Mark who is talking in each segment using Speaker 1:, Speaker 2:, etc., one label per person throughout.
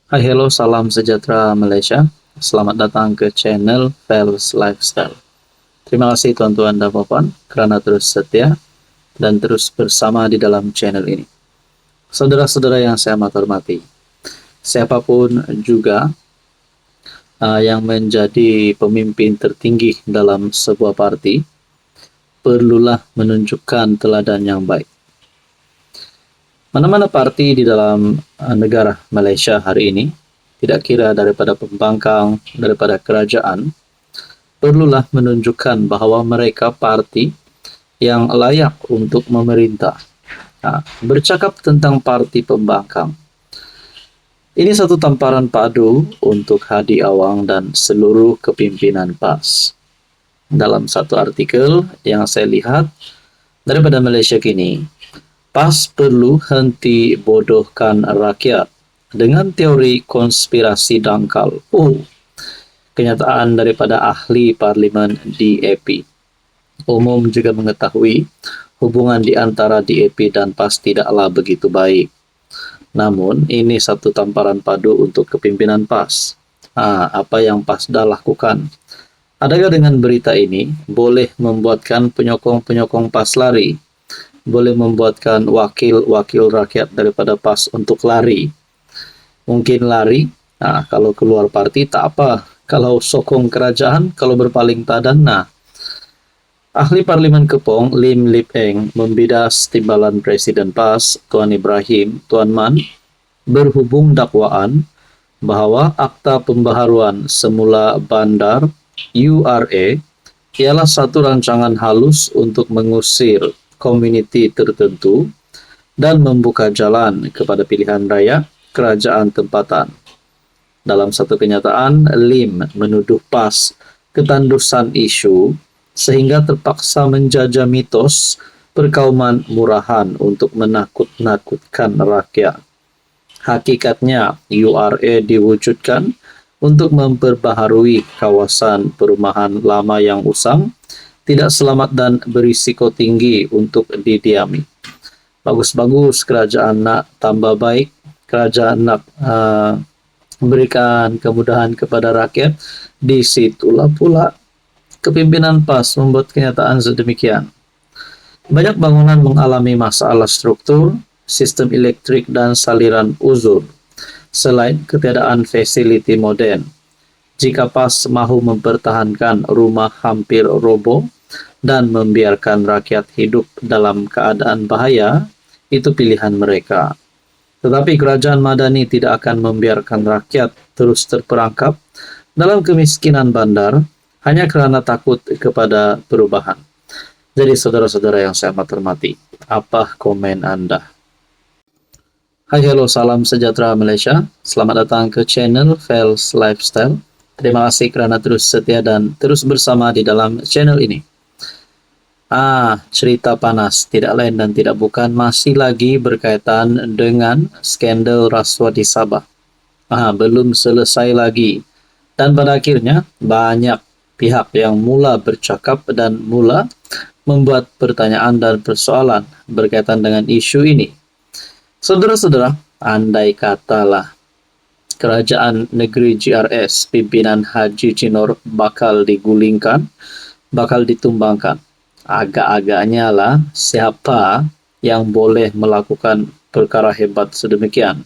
Speaker 1: Hai, hello, salam sejahtera Malaysia. Selamat datang ke channel Fels Lifestyle. Terima kasih tuan-tuan dan puan karena terus setia dan terus bersama di dalam channel ini. Saudara-saudara yang saya hormati, siapapun juga yang menjadi pemimpin tertinggi dalam sebuah parti, perlulah menunjukkan teladan yang baik. Mana-mana parti di dalam negara Malaysia hari ini, tidak kira daripada pembangkang, daripada kerajaan, perlulah menunjukkan bahwa mereka parti yang layak untuk memerintah. Bercakap tentang parti pembangkang, ini satu tamparan padu untuk Hadi Awang dan seluruh kepimpinan PAS. Dalam satu artikel yang saya lihat daripada Malaysia kini, PAS perlu henti bodohkan rakyat dengan teori konspirasi dangkal. Kenyataan daripada ahli parlimen DAP. Umum juga mengetahui hubungan di antara DAP dan PAS tidaklah begitu baik. Namun, ini satu tamparan padu untuk kepimpinan PAS. Apa yang PAS dah lakukan? Adakah dengan berita ini boleh membuatkan penyokong-penyokong PAS lari? Boleh membuatkan wakil-wakil rakyat daripada PAS untuk lari? Mungkin lari, kalau keluar parti tak apa. Kalau sokong kerajaan, kalau berpaling tadan, Ahli Parlimen Kepong, Lim Lip Eng, membidas timbalan Presiden PAS, Tuan Ibrahim, Tuan Man, berhubung dakwaan bahwa akta pembaharuan semula bandar URA ialah satu rancangan halus untuk mengusir komuniti tertentu dan membuka jalan kepada pilihan raya kerajaan tempatan. Dalam satu kenyataan, Lim menuduh PAS ketandusan isu sehingga terpaksa menjajah mitos perkauman murahan untuk menakut-nakutkan rakyat. Hakikatnya, URA diwujudkan untuk memperbaharui kawasan perumahan lama yang usang, tidak selamat dan berisiko tinggi untuk didiami. Bagus-bagus kerajaan nak tambah baik, kerajaan nak memberikan kemudahan kepada rakyat, disitulah pula kepimpinan PAS membuat kenyataan sedemikian. Banyak bangunan mengalami masalah struktur, sistem elektrik dan saliran uzur, selain ketiadaan fasiliti moden. Jika PAS mahu mempertahankan rumah hampir roboh dan membiarkan rakyat hidup dalam keadaan bahaya, itu pilihan mereka. Tetapi kerajaan Madani tidak akan membiarkan rakyat terus terperangkap dalam kemiskinan bandar hanya kerana takut kepada perubahan. Jadi saudara-saudara yang saya hormati, apa komen Anda? Hai, hello, salam sejahtera Malaysia. Selamat datang ke channel Fels Lifestyle. Terima kasih kerana terus setia dan terus bersama di dalam channel ini. Cerita panas, tidak lain dan tidak bukan, masih lagi berkaitan dengan skandal rasuah di Sabah. Belum selesai lagi. Dan pada akhirnya, banyak pihak yang mula bercakap dan mula membuat pertanyaan dan persoalan berkaitan dengan isu ini. Saudara-saudara, andai katalah kerajaan negeri GRS pimpinan Haji Jinor bakal digulingkan, bakal ditumbangkan, agak-agaknya lah siapa yang boleh melakukan perkara hebat sedemikian?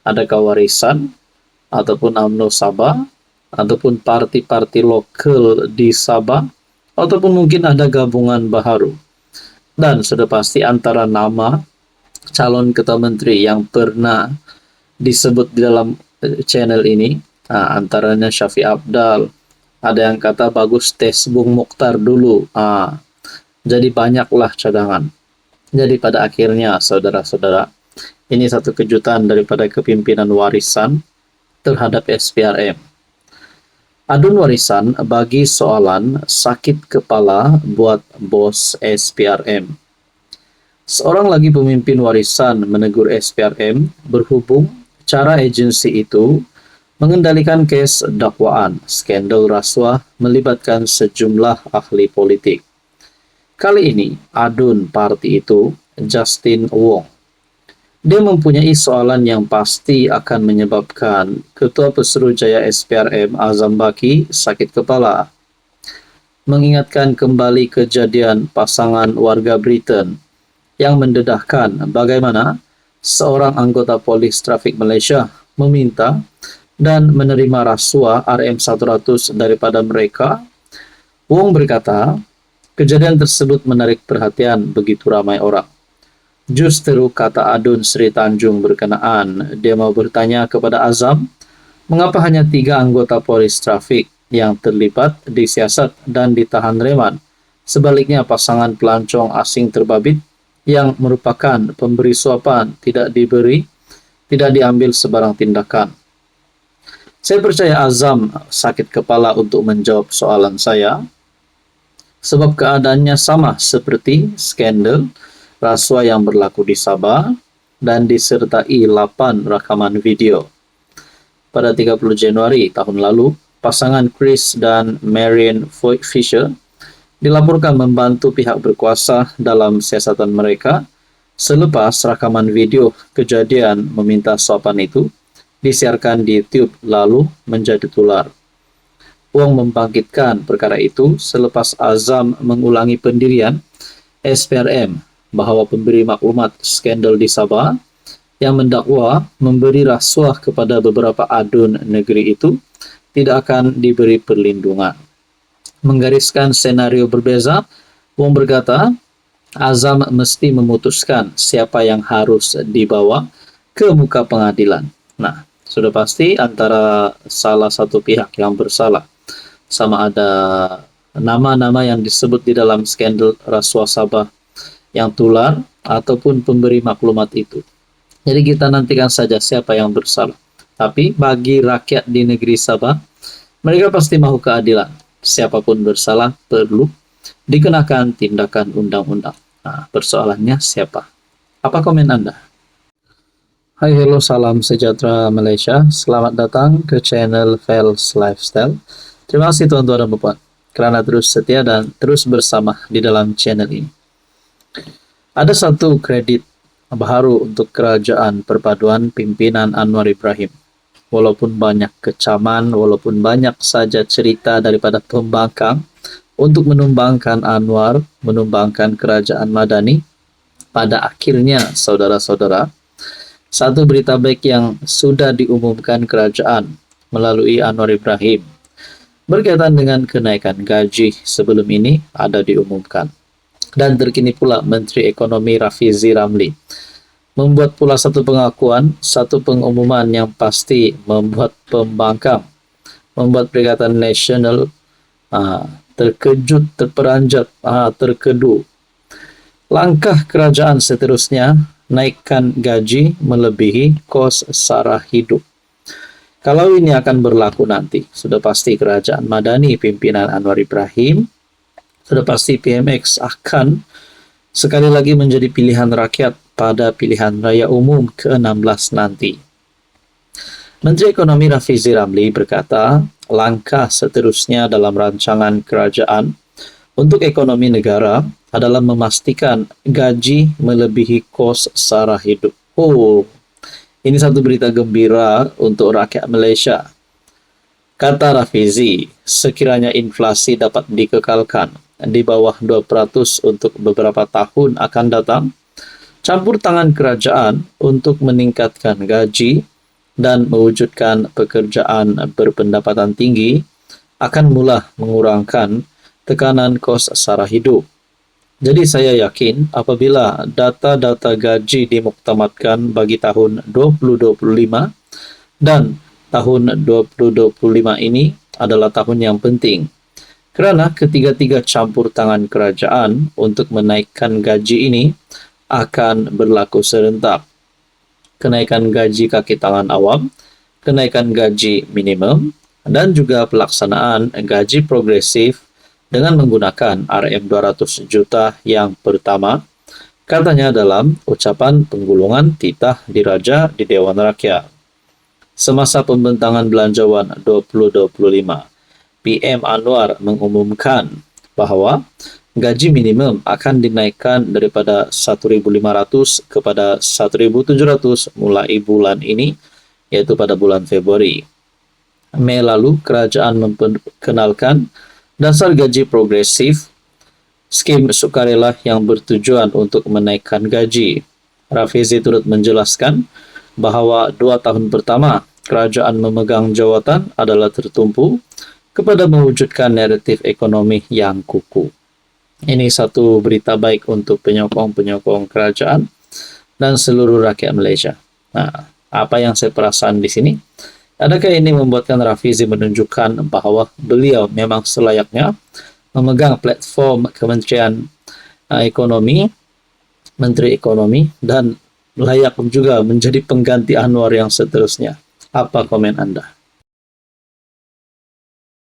Speaker 1: Adakah warisan ataupun UMNO Sabah ataupun parti-parti lokal di Sabah, ataupun mungkin ada gabungan baharu. Dan sudah pasti antara nama calon ketua menteri yang pernah disebut di dalam channel ini, antaranya Syafiq Apdal, ada yang kata bagus tes Bung Mokhtar dulu, jadi banyaklah cadangan. Jadi pada akhirnya saudara-saudara, ini satu kejutan daripada kepimpinan warisan terhadap SPRM. Adun warisan bagi soalan sakit kepala buat bos SPRM. Seorang lagi pemimpin warisan menegur SPRM berhubung cara agensi itu mengendalikan kes dakwaan skandal rasuah melibatkan sejumlah ahli politik. Kali ini adun parti itu Justin Wong. Dia mempunyai soalan yang pasti akan menyebabkan Ketua Pesuruhjaya SPRM Azam Baki sakit kepala. Mengingatkan kembali kejadian pasangan warga Britain yang mendedahkan bagaimana seorang anggota polis trafik Malaysia meminta dan menerima rasuah RM100 daripada mereka. Wong berkata, kejadian tersebut menarik perhatian begitu ramai orang. Justeru kata Adun Sri Tanjung berkenaan, dia mau bertanya kepada Azam, mengapa hanya 3 anggota polis trafik yang terlibat disiasat dan ditahan reman? Sebaliknya pasangan pelancong asing terbabit yang merupakan pemberi suapan tidak diambil sebarang tindakan. Saya percaya Azam sakit kepala untuk menjawab soalan saya, sebab keadaannya sama seperti skandal rasuah yang berlaku di Sabah dan disertai 8 rakaman video. Pada 30 Januari tahun lalu, pasangan Chris dan Marian Fisher dilaporkan membantu pihak berkuasa dalam siasatan mereka selepas rakaman video kejadian meminta suapan itu disiarkan di YouTube lalu menjadi tular. Wong membangkitkan perkara itu selepas Azam mengulangi pendirian SPRM bahawa pemberi maklumat skandal di Sabah yang mendakwa memberi rasuah kepada beberapa adun negeri itu tidak akan diberi perlindungan. Menggariskan senario berbeza, Wong berkata, Azam mesti memutuskan siapa yang harus dibawa ke muka pengadilan. Nah, sudah pasti antara salah satu pihak yang bersalah, sama ada nama-nama yang disebut di dalam skandal rasuah Sabah yang tular ataupun pemberi maklumat itu. Jadi kita nantikan saja siapa yang bersalah. Tapi bagi rakyat di negeri Sabah, mereka pasti mahu keadilan. Siapapun bersalah perlu dikenakan tindakan undang-undang. Nah, persoalannya siapa? Apa komen Anda? Hai, hello, salam sejahtera Malaysia. Selamat datang ke channel Fels Lifestyle. Terima kasih tuan-tuan dan puan kerana terus setia dan terus bersama di dalam channel ini. Ada satu kredit baru untuk kerajaan perpaduan pimpinan Anwar Ibrahim. Walaupun banyak kecaman, walaupun banyak saja cerita daripada pembangkang untuk menumbangkan Anwar, menumbangkan kerajaan Madani, pada akhirnya saudara-saudara, satu berita baik yang sudah diumumkan kerajaan melalui Anwar Ibrahim berkaitan dengan kenaikan gaji sebelum ini ada diumumkan. Dan terkini pula Menteri Ekonomi Rafizi Ramli membuat pula satu pengakuan, satu pengumuman yang pasti membuat pembangkang, membuat Perikatan Nasional terkejut, terperanjat, terkedu. Langkah kerajaan seterusnya naikkan gaji melebihi kos sara hidup. Kalau ini akan berlaku nanti, sudah pasti kerajaan Madani pimpinan Anwar Ibrahim, sudah pasti PMX akan sekali lagi menjadi pilihan rakyat pada pilihan raya umum ke-16 nanti. Menteri Ekonomi Rafizi Ramli berkata, langkah seterusnya dalam rancangan kerajaan untuk ekonomi negara adalah memastikan gaji melebihi kos sara hidup. Oh, ini satu berita gembira untuk rakyat Malaysia. Kata Rafizi, sekiranya inflasi dapat dikekalkan di bawah 2% untuk beberapa tahun akan datang, campur tangan kerajaan untuk meningkatkan gaji dan mewujudkan pekerjaan berpendapatan tinggi akan mula mengurangkan tekanan kos sara hidup. Jadi saya yakin apabila data-data gaji dimuktamadkan bagi tahun 2025 dan tahun 2025 ini adalah tahun yang penting. Kerana ketiga-tiga campur tangan kerajaan untuk menaikkan gaji ini akan berlaku serentak. Kenaikan gaji kaki tangan awam, kenaikan gaji minimum, dan juga pelaksanaan gaji progresif dengan menggunakan RM200 juta yang pertama, katanya dalam ucapan penggulungan titah diraja di Dewan Rakyat. Semasa pembentangan belanjawan 2025, PM Anwar mengumumkan bahawa gaji minimum akan dinaikkan daripada 1.500 kepada 1.700 mulai bulan ini, yaitu pada bulan Februari. Mei lalu, kerajaan memperkenalkan dasar gaji progresif, skim sukarela yang bertujuan untuk menaikkan gaji. Rafizi turut menjelaskan bahawa 2 tahun pertama kerajaan memegang jawatan adalah tertumpu kepada mewujudkan naratif ekonomi yang kukuh. Ini satu berita baik untuk penyokong-penyokong kerajaan dan seluruh rakyat Malaysia. Nah, apa yang saya perasan di sini? Adakah ini membuatkan Rafizi menunjukkan bahawa beliau memang selayaknya memegang platform Kementerian Ekonomi, Menteri Ekonomi, dan layak juga menjadi pengganti Anwar yang seterusnya? Apa komen anda?